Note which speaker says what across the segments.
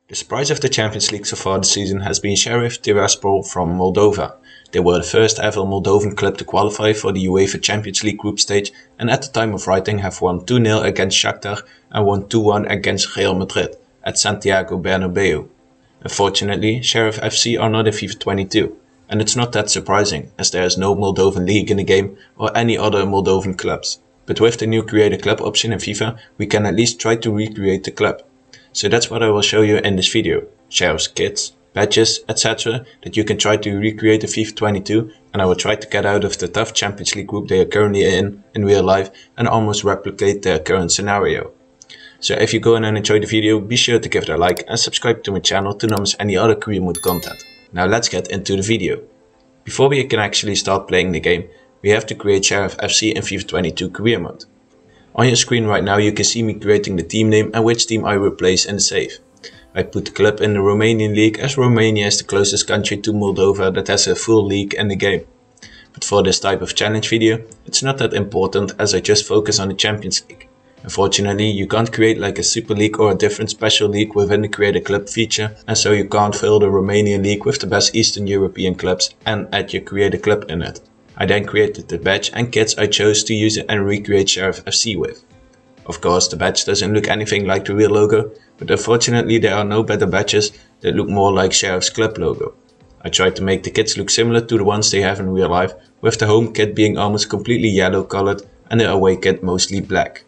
Speaker 1: The surprise of the Champions League so far this season has been Sheriff Tiraspol from Moldova. They were the first ever Moldovan club to qualify for the UEFA Champions League group stage and at the time of writing have won 2-0 against Shakhtar and won 2-1 against Real Madrid at Santiago Bernabeu. Unfortunately, Sheriff FC are not in FIFA22, and it's not that surprising as there is no Moldovan league in the game or any other Moldovan clubs. But with the new create a club option in FIFA, we can at least try to recreate the club. So that's what I will show you in this video. Sheriff's kits, badges, etc. that you can try to recreate in FIFA22, and I will try to get out of the tough Champions League group they are currently in real life and almost replicate their current scenario. So if you go in and enjoy the video, be sure to give it a like and subscribe to my channel to not miss any other career mode content. Now let's get into the video. Before we can actually start playing the game, we have to create Sheriff FC in FIFA22 Career Mode. On your screen right now you can see me creating the team name and which team I will place in the save. I put the club in the Romanian league as Romania is the closest country to Moldova that has a full league in the game. But for this type of challenge video, it's not that important as I just focus on the Champions League. Unfortunately, you can't create like a Super League or a different special league within the Create a Club feature, and so you can't fill the Romanian league with the best Eastern European clubs and add your Create a Club in it. I then created the badge and kits I chose to use it and recreate Sheriff FC with. Of course, the badge doesn't look anything like the real logo, but unfortunately there are no better badges that look more like Sheriff's club logo. I tried to make the kits look similar to the ones they have in real life, with the home kit being almost completely yellow colored and the away kit mostly black.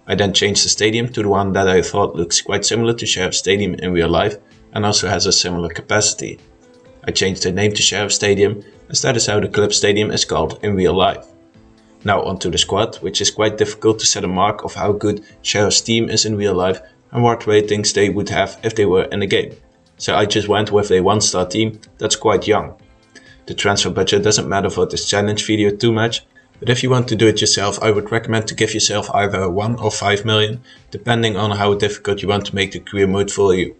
Speaker 1: I then changed the stadium to the one that I thought looks quite similar to Sheriff Stadium in real life and also has a similar capacity. I changed the name to Sheriff Stadium as that is how the club stadium is called in real life. Now onto the squad, which is quite difficult to set a mark of how good Sheriff's team is in real life and what ratings they would have if they were in the game. So I just went with a 1-star team that's quite young. The transfer budget doesn't matter for this challenge video too much, but if you want to do it yourself I would recommend to give yourself either 1 or 5 million, depending on how difficult you want to make the career mode for you.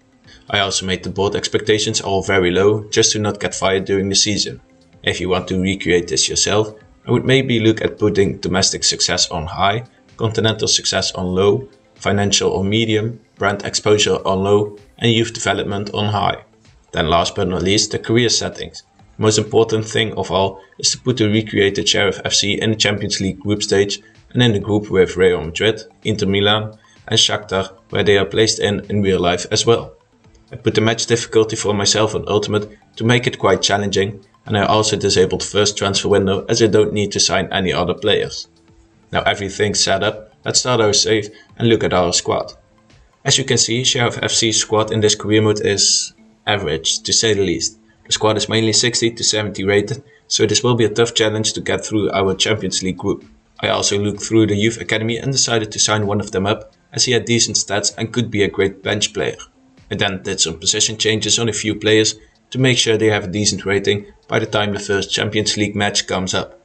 Speaker 1: I also made the board expectations all very low, just to not get fired during the season. If you want to recreate this yourself, I would maybe look at putting domestic success on high, continental success on low, financial on medium, brand exposure on low, and youth development on high. Then last but not least, the career settings. The most important thing of all is to put the recreated Sheriff FC in the Champions League group stage and in the group with Real Madrid, Inter Milan and Shakhtar, where they are placed in real life as well. I put the match difficulty for myself on Ultimate to make it quite challenging, and I also disabled first transfer window as I don't need to sign any other players. Now everything's set up, let's start our save and look at our squad. As you can see, Sheriff FC's squad in this career mode is average, to say the least. The squad is mainly 60 to 70 rated, so this will be a tough challenge to get through our Champions League group. I also looked through the youth academy and decided to sign one of them up, as he had decent stats and could be a great bench player. I then did some position changes on a few players to make sure they have a decent rating by the time the first Champions League match comes up.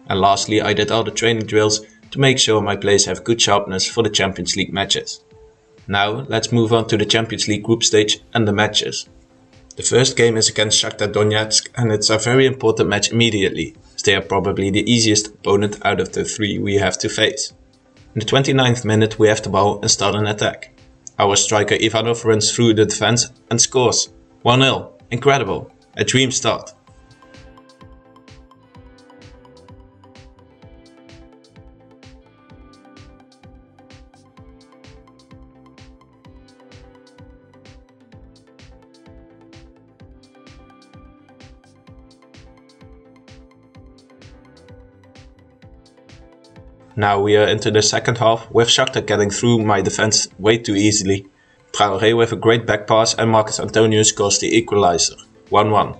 Speaker 1: And lastly, I did all the training drills to make sure my players have good sharpness for the Champions League matches. Now let's move on to the Champions League group stage and the matches. The first game is against Shakhtar Donetsk and it's a very important match immediately, as they are probably the easiest opponent out of the 3 we have to face. In the 29th minute we have the ball and start an attack. Our striker Ivanov runs through the defense and scores. 1-0. Incredible. A dream start. Now we are into the second half, with Shakhtar getting through my defense way too easily. Traoré with a great back pass and Marcus Antonio scores the equalizer. 1-1.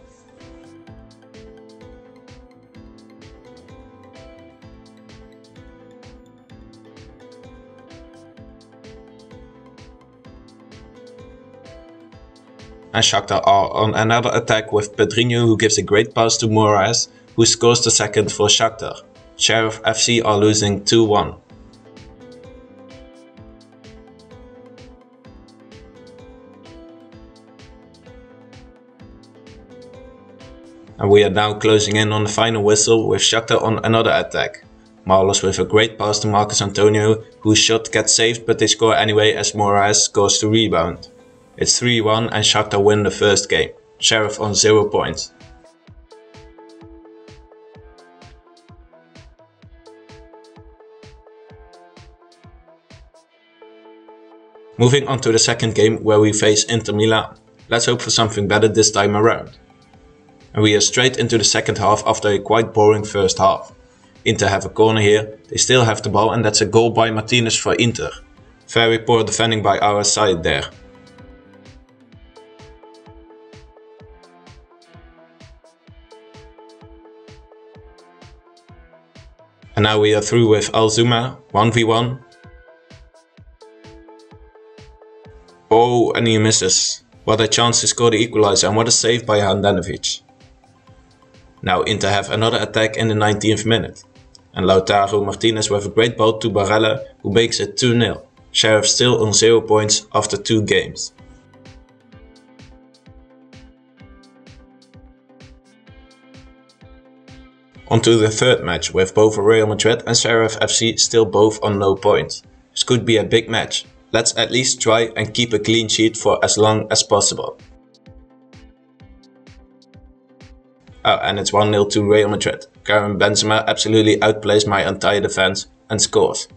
Speaker 1: And Shakhtar are on another attack with Pedrinho, who gives a great pass to Moraes, who scores the second for Shakhtar. Sheriff FC are losing 2-1. And we are now closing in on the final whistle with Shakhtar on another attack. Marlos with a great pass to Marcus Antonio, whose shot gets saved but they score anyway as Moraes scores the rebound. It's 3-1 and Shakhtar win the first game. Sheriff on 0 points. Moving on to the second game where we face Inter Milan. Let's hope for something better this time around. And we are straight into the second half after a quite boring first half. Inter have a corner here, they still have the ball and that's a goal by Martinez for Inter. Very poor defending by our side there. And now we are through with Alzuma, 1v1. Oh, and he misses. What a chance to score the equalizer and what a save by Handanovic. Now Inter have another attack in the 19th minute. And Lautaro Martinez with a great ball to Barella who makes it 2-0. Sheriff still on 0 points after 2 games. On to the third match with both Real Madrid and Sheriff FC still both on no points. This could be a big match. Let's at least try and keep a clean sheet for as long as possible. Oh, and it's 1-0 to Real Madrid. Karim Benzema absolutely outplays my entire defense and scores.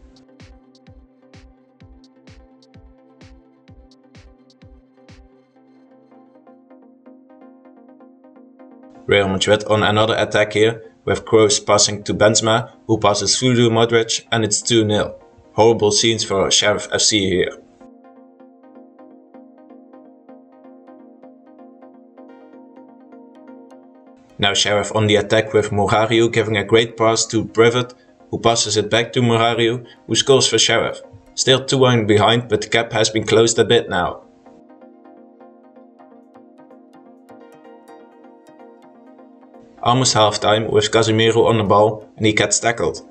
Speaker 1: Real Madrid on another attack here, with Kroos passing to Benzema, who passes through to Modric, and it's 2-0. Horrible scenes for Sheriff FC here. Now Sheriff on the attack with Morariu giving a great pass to Privet, who passes it back to Morariu, who scores for Sheriff. Still 2-1 behind, but the gap has been closed a bit now. Almost half time with Casemiro on the ball and he gets tackled.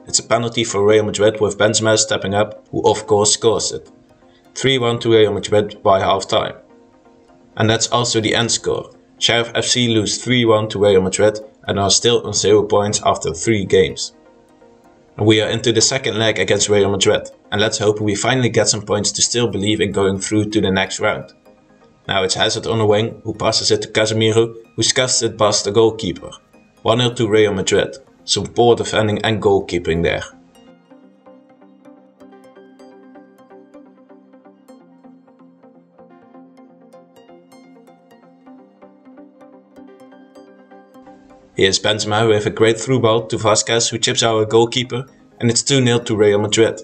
Speaker 1: It's a penalty for Real Madrid with Benzema stepping up, who of course scores it. 3-1 to Real Madrid by half time. And that's also the end score. Sheriff FC lose 3-1 to Real Madrid and are still on 0 points after 3 games. And we are into the second leg against Real Madrid, and let's hope we finally get some points to still believe in going through to the next round. Now it's Hazard on the wing, who passes it to Casemiro, who scuffs it past the goalkeeper. 1-0 to Real Madrid. Some poor defending and goalkeeping there. Here's Benzema with a great through ball to Vasquez, who chips our goalkeeper, and it's 2-0 to Real Madrid.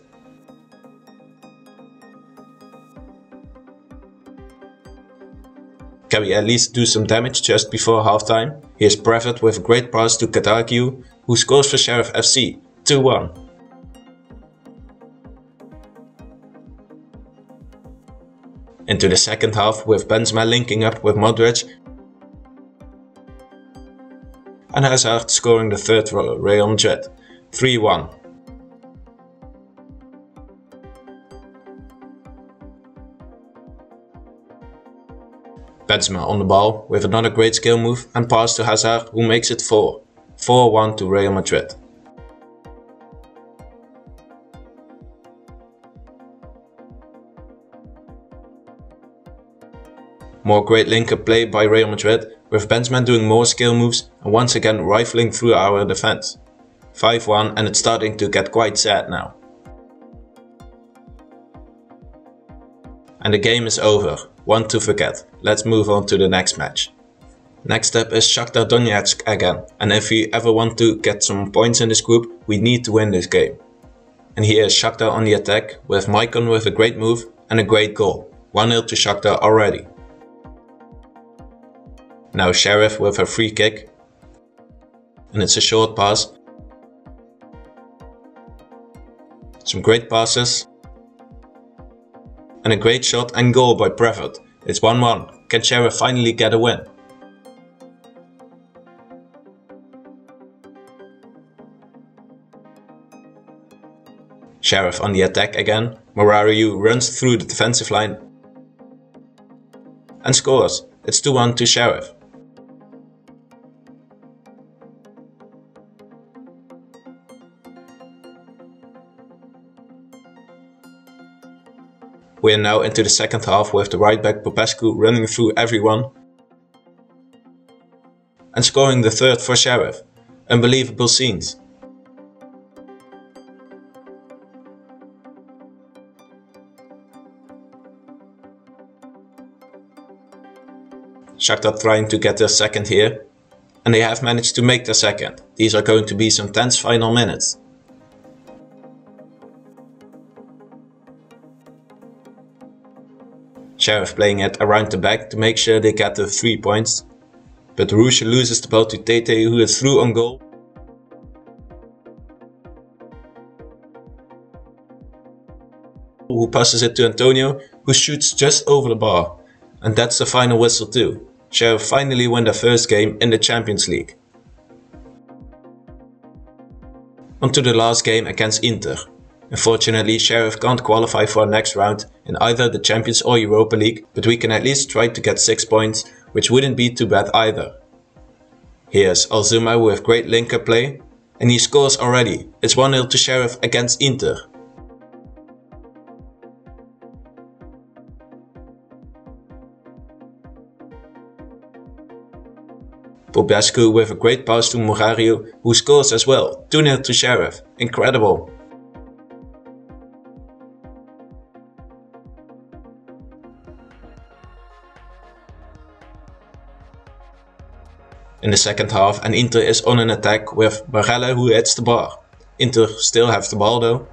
Speaker 1: Can we at least do some damage just before halftime? Here's Privet with a great pass to Katakiu, who scores for Sheriff FC, 2-1. Into the second half with Benzema linking up with Modric and Hazard scoring the third for Real Madrid, 3-1. Benzema on the ball with another great skill move and pass to Hazard, who makes it 4-1 to Real Madrid. More great link-up play by Real Madrid, with Benzema doing more skill moves and once again rifling through our defense. 5-1 and it's starting to get quite sad now. And the game is over. One to forget. Let's move on to the next match. Next up is Shakhtar Donetsk again, and if we ever want to get some points in this group, we need to win this game. And here is Shakhtar on the attack, with Maicon with a great move and a great goal. 1-0 to Shakhtar already. Now Sheriff with a free kick, and it's a short pass. Some great passes. And a great shot and goal by Privet. It's 1-1. Can Sheriff finally get a win? Sheriff on the attack again. Morariu runs through the defensive line and scores. It's 2-1 to Sheriff. We are now into the second half with the right back Popescu running through everyone and scoring the third for Sheriff. Unbelievable scenes. Shakhtar trying to get their second here, and they have managed to make their second. These are going to be some tense final minutes. Sheriff playing it around the back to make sure they get the 3 points, but Rouge loses the ball to Tete, who is through on goal. Who passes it to Antonio, who shoots just over the bar. And that's the final whistle too. Sheriff finally won their first game in the Champions League. On to the last game against Inter. Unfortunately, Sheriff can't qualify for our next round in either the Champions or Europa League, but we can at least try to get 6 points, which wouldn't be too bad either. Here's Alzuma with great link-up play, and he scores already. It's 1-0 to Sheriff against Inter. Popescu with a great pass to Morario, who scores as well. 2-0 to Sheriff. Incredible. In the second half, and Inter is on an attack with Barella, who hits the bar. Inter still have the ball though.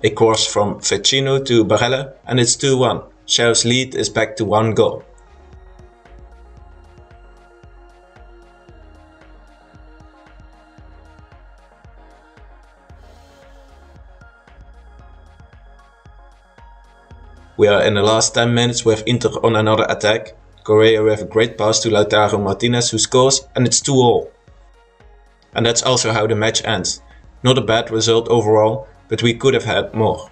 Speaker 1: A cross from Vecino to Barella, and it's 2-1. Sheriff's lead is back to 1 goal. We are in the last 10 minutes with Inter on another attack. Correa with a great pass to Lautaro Martinez, who scores, and it's 2-2. And that's also how the match ends. Not a bad result overall, but we could have had more.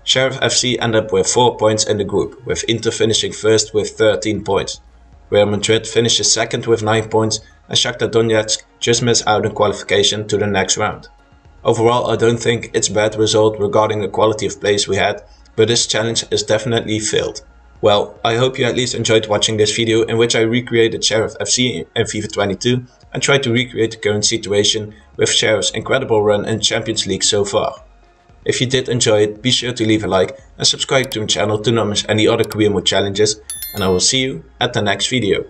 Speaker 1: Sheriff FC end up with 4 points in the group, with Inter finishing first with 13 points. Real Madrid finishes second with 9 points, and Shakhtar Donetsk just miss out on qualification to the next round. Overall, I don't think it's a bad result regarding the quality of plays we had, but this challenge is definitely failed. Well, I hope you at least enjoyed watching this video in which I recreated Sheriff FC in FIFA22 and tried to recreate the current situation with Sheriff's incredible run in Champions League so far. If you did enjoy it, be sure to leave a like and subscribe to my channel to not miss any other career mode challenges, and I will see you at the next video.